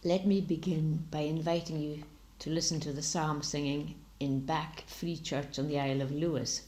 Let me begin by inviting you to listen to the psalm singing in Back Free Church on the Isle of Lewis.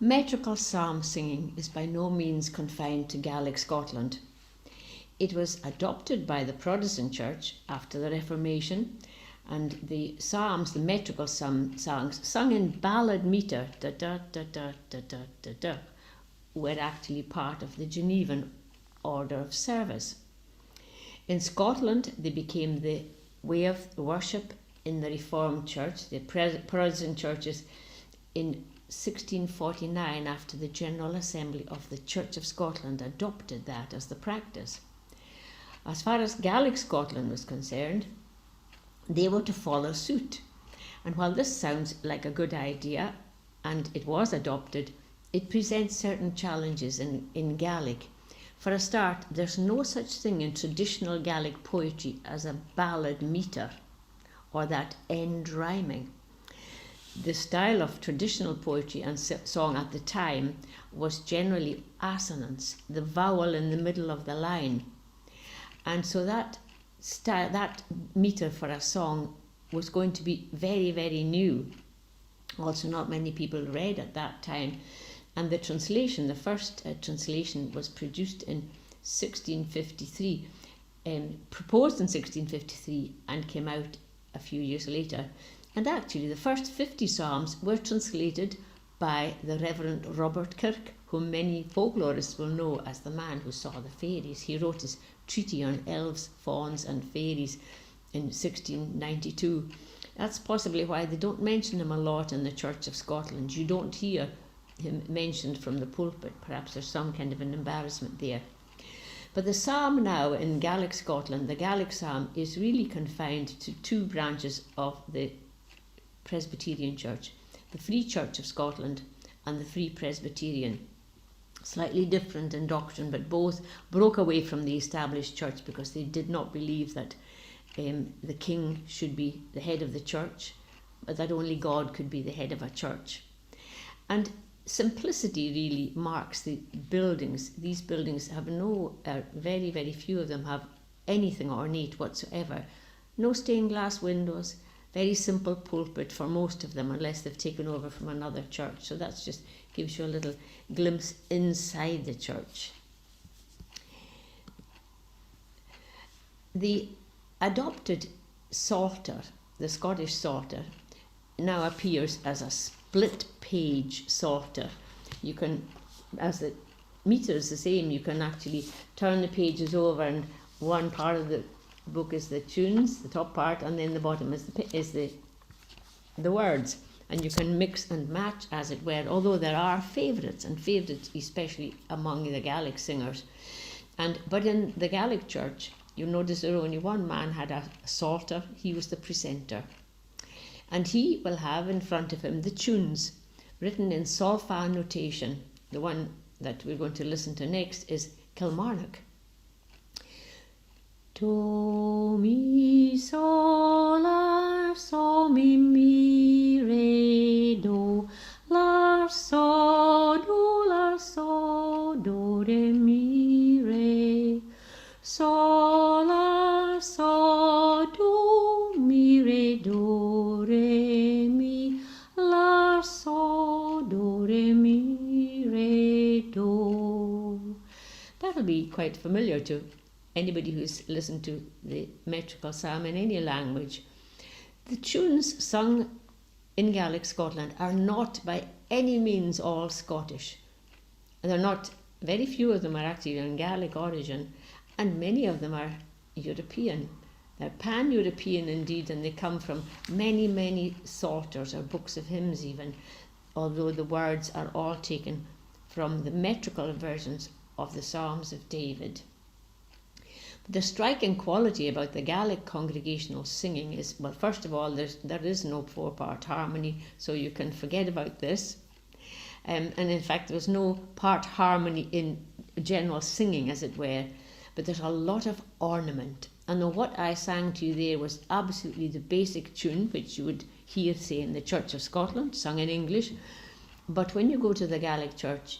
Metrical psalm singing is by no means confined to Gaelic Scotland. It was adopted by the Protestant Church after the Reformation, and the psalms, the metrical songs, sung in ballad metre, da da da da da da da da, were actually part of the Genevan order of service. In Scotland, they became the way of worship in the Reformed Church, the Protestant churches, in 1649, after the General Assembly of the Church of Scotland adopted that as the practice. As far as Gaelic Scotland was concerned, they were to follow suit. And while this sounds like a good idea, and it was adopted, it presents certain challenges in Gaelic. For a start, there's no such thing in traditional Gaelic poetry as a ballad metre, or that end rhyming. The style of traditional poetry and song at the time was generally assonance, the vowel in the middle of the line. And so that metre for a song was going to be very, very new. Also, not many people read at that time. And the translation, the first translation, was produced in 1653, proposed in 1653 and came out a few years later. And actually, the first 50 psalms were translated by the Reverend Robert Kirk, whom many folklorists will know as the man who saw the fairies. He wrote his treatise on elves, fauns and fairies in 1692. That's possibly why they don't mention him a lot in the Church of Scotland. You don't hear him mentioned from the pulpit. Perhaps there's some kind of an embarrassment there. But the psalm now in Gaelic Scotland, the Gaelic psalm, is really confined to two branches of the Presbyterian Church, the Free Church of Scotland and the Free Presbyterian. Slightly different in doctrine, but both broke away from the established church because they did not believe that the king should be the head of the church, but that only God could be the head of a church. And simplicity really marks the buildings. These buildings have very, very few of them have anything ornate whatsoever. No stained glass windows, very simple pulpit for most of them, unless they've taken over from another church. So that just gives you a little glimpse inside the church. The adopted Psalter, the Scottish Psalter, now appears as a split page Psalter. You can, as the metre is the same, you can actually turn the pages over, and one part of the book is the tunes, the top part, and then the bottom is the words, and you can mix and match, as it were, although there are favourites especially among the Gaelic singers. But in the Gaelic church, you notice that only one man had a psalter. He was the precentor, and he will have in front of him the tunes written in solfa notation. The one that we're going to listen to next is Kilmarnock. Do mi sol lar so mi re do lar so do re mi re sol lar so do mi lar so do re mi re do. That'll be quite familiar to anybody who's listened to the metrical psalm in any language. The tunes sung in Gaelic Scotland are not by any means all Scottish. They're not, very few of them are actually in Gaelic origin, and many of them are European. They're pan-European indeed, and they come from many, many psalters or books of hymns even, although the words are all taken from the metrical versions of the Psalms of David. The striking quality about the Gaelic congregational singing is, well, first of all, there is no 4-part harmony, so you can forget about this. And in fact, there was no part harmony in general singing, as it were, but there's a lot of ornament. And what I sang to you there was absolutely the basic tune, which you would hear, say, in the Church of Scotland, sung in English. But when you go to the Gaelic church,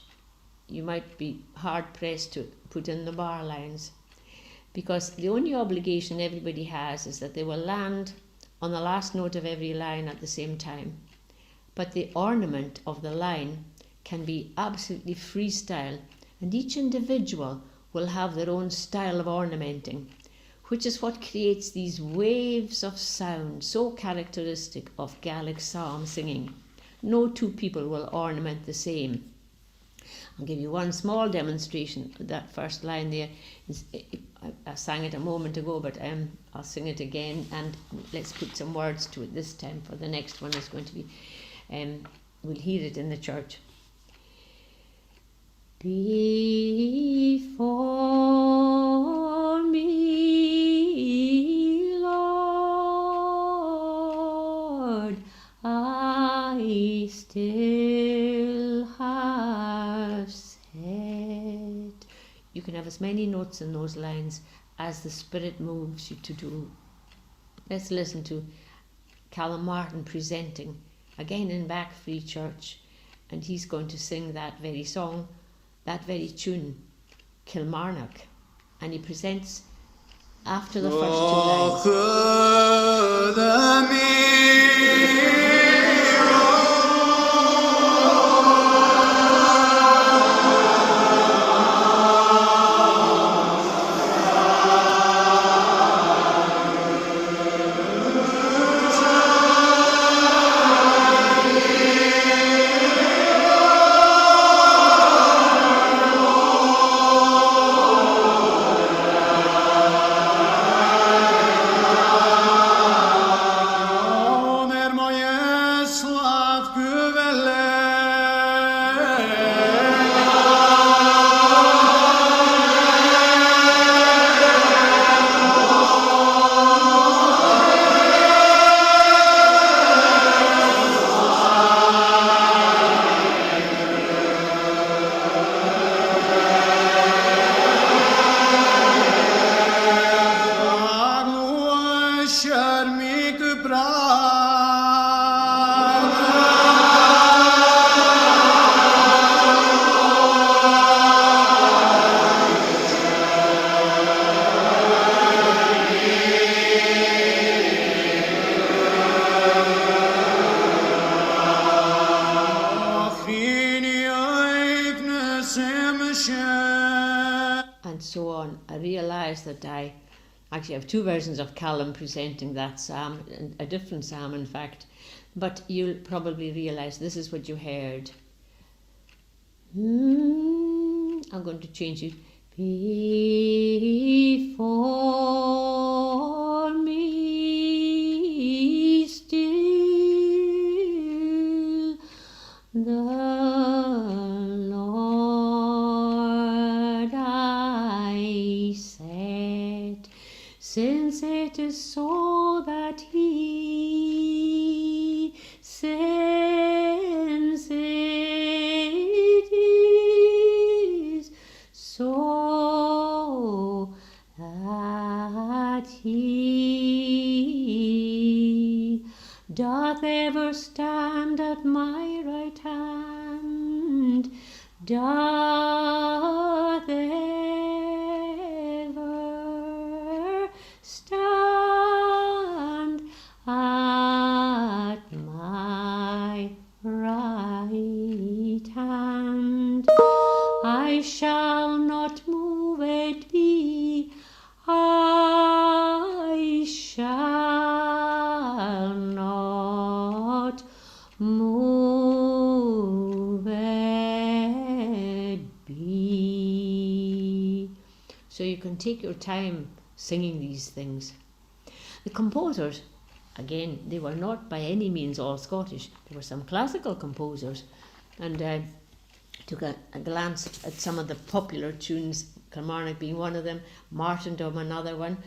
you might be hard-pressed to put in the bar lines, because the only obligation everybody has is that they will land on the last note of every line at the same time. But the ornament of the line can be absolutely freestyle, and each individual will have their own style of ornamenting, which is what creates these waves of sound so characteristic of Gaelic psalm singing. No two people will ornament the same. I'll give you one small demonstration. That first line there, I sang it a moment ago, but I'll sing it again, and let's put some words to it this time, for the next one is going to be, we'll hear it in the church. Before me, Lord, I still have set. You can have as many notes in those lines as the Spirit moves you to do. Let's listen to Callum Martin presenting, again in Back Free Church, and he's going to sing that very song, that very tune, Kilmarnock, and he presents after the first two lines. And so on. I realised that I actually have two versions of Callum presenting that psalm, a different psalm in fact, but you'll probably realise this is what you heard. I'm going to change it. Before me still the Lord I set, since it is so that He sends it is so that He doth ever stand at my right hand, doth ever stand at my right hand. I shall not move it be, I shall not moved be. So you can take your time singing these things. The composers, again, they were not by any means all Scottish. There were some classical composers, and I took a glance at some of the popular tunes, Kilmarnock being one of them, Martyrdom another one.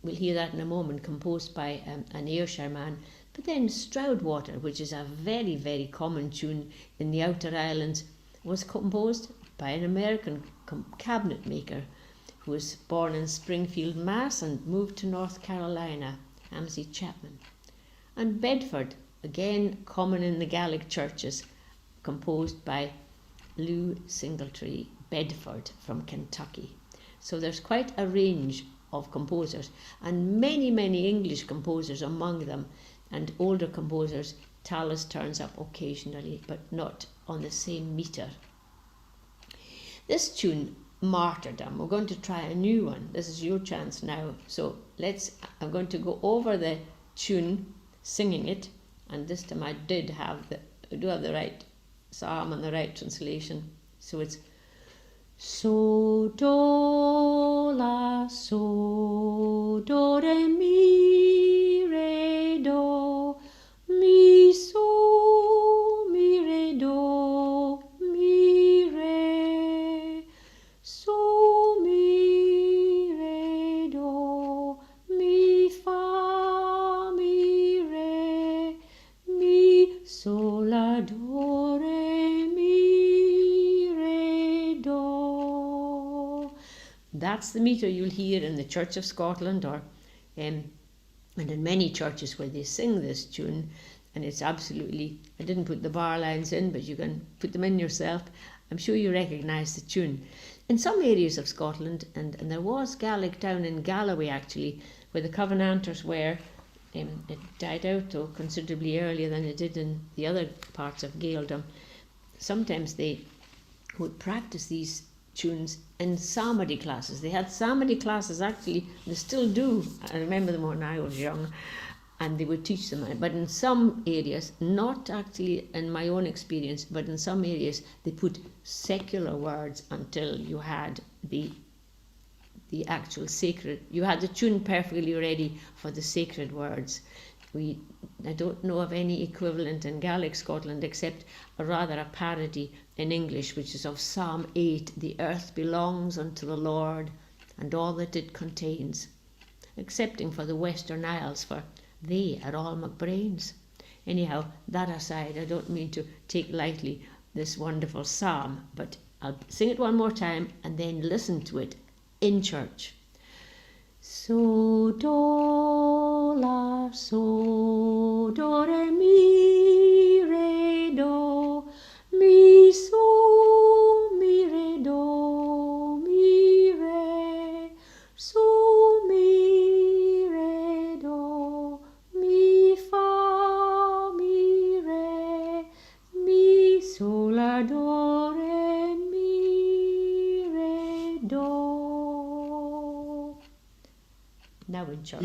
We'll hear that in a moment, composed by an Ayrshire man. But then Stroudwater, which is a very, very common tune in the Outer Islands, was composed by an American cabinet maker who was born in Springfield, Mass. And moved to North Carolina, Amsey Chapman. And Bedford, again common in the Gaelic churches, composed by Lou Singletree Bedford from Kentucky. So there's quite a range of composers, and many, many English composers among them, and older composers. Tallis turns up occasionally, but not on the same meter. This tune, Martyrdom, we're going to try a new one. This is your chance now. So I'm going to go over the tune, singing it, and this time I do have the right psalm and the right translation. So it's so do la so do re do mi so mi re do mi re so mi re do mi fa mi re mi so la do re mi re do. That's the meter you'll hear in the Church of Scotland, or and in many churches where they sing this tune. And it's absolutely, I didn't put the bar lines in, but you can put them in yourself. I'm sure you recognise the tune. In some areas of Scotland, and there was Gaelic down in Galloway actually, where the Covenanters were, it died out though considerably earlier than it did in the other parts of Gaeldom. Sometimes they would practice these tunes in psalmody classes. They had psalmody classes actually, they still do. I remember them when I was young, and they would teach them. But in some areas, not actually in my own experience, but in some areas they put secular words until you had the actual sacred, you had the tune perfectly ready for the sacred words. I don't know of any equivalent in Gaelic Scotland except a parody in English, which is of Psalm 8, the earth belongs unto the Lord and all that it contains, excepting for the Western Isles, for they are all MacBrains. Anyhow, that aside, I don't mean to take lightly this wonderful psalm, but I'll sing it one more time and then listen to it in church. So do la so do re do mi so mi re do mi re so mi re do mi fa mi re mi so la do re mi re do. Now in church.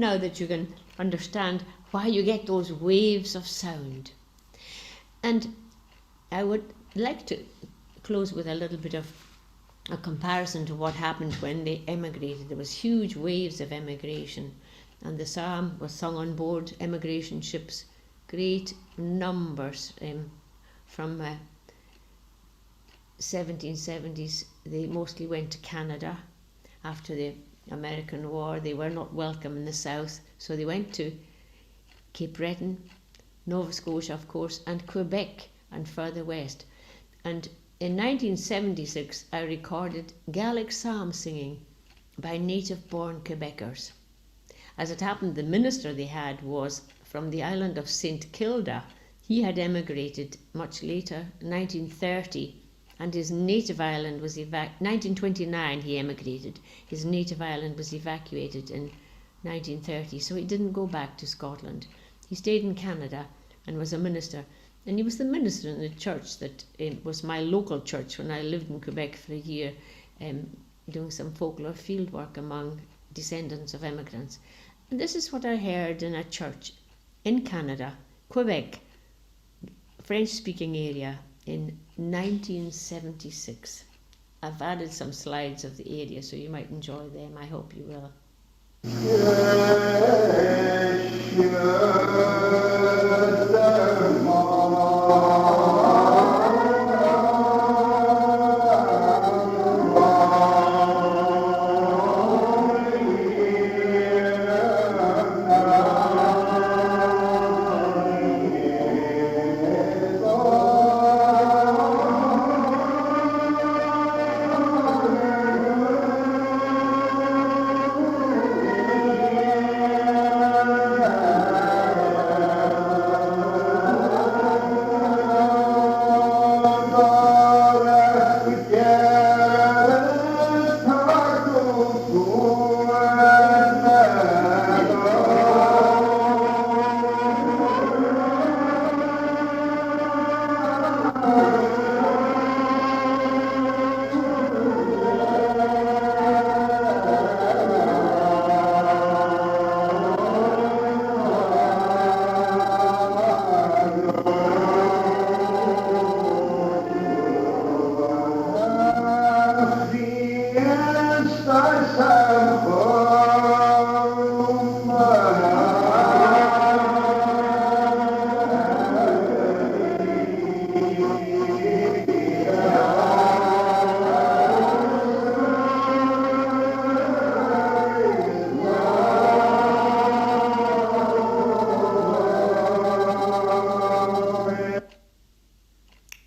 now that you can understand why you get those waves of sound. And I would like to close with a little bit of a comparison to what happened when they emigrated. There was huge waves of emigration, and the psalm was sung on board emigration ships, great numbers from 1770s. They mostly went to Canada after the American War. They were not welcome in the south, so they went to Cape Breton, Nova Scotia, of course, and Quebec and further west. And in 1976, I recorded Gaelic Psalm Singing by native-born Quebecers. As it happened, the minister they had was from the island of St. Kilda. He had emigrated much later, 1930, and his native island was 1929 he emigrated. His native island was evacuated in 1930, so he didn't go back to Scotland. He stayed in Canada and was a minister. And he was the minister in the church that was my local church when I lived in Quebec for a year, doing some folklore field work among descendants of immigrants. And this is what I heard in a church in Canada, Quebec, French-speaking area, in 1976. I've added some slides of the area, so you might enjoy them. I hope you will.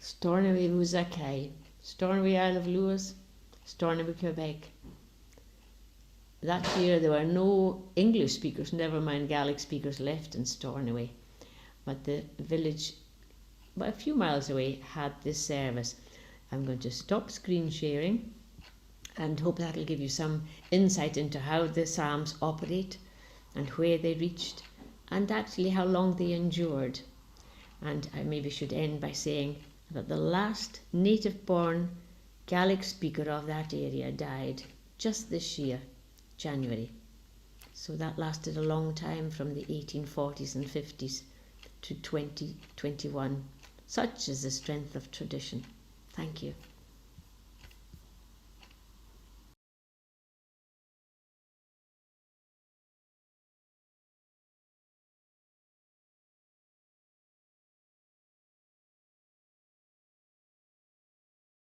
Stornoway Muzakai, Stornoway Isle of Lewis, Stornoway, Quebec. That year there were no English speakers, never mind Gaelic speakers, left in Stornoway. But the village, about a few miles away, had this service. I'm going to stop screen sharing and hope that'll give you some insight into how the psalms operate and where they reached and actually how long they endured. And I maybe should end by saying that the last native-born Gaelic speaker of that area died just this year, January. So that lasted a long time, from the 1840s and 50s to 2021. Such is the strength of tradition. Thank you.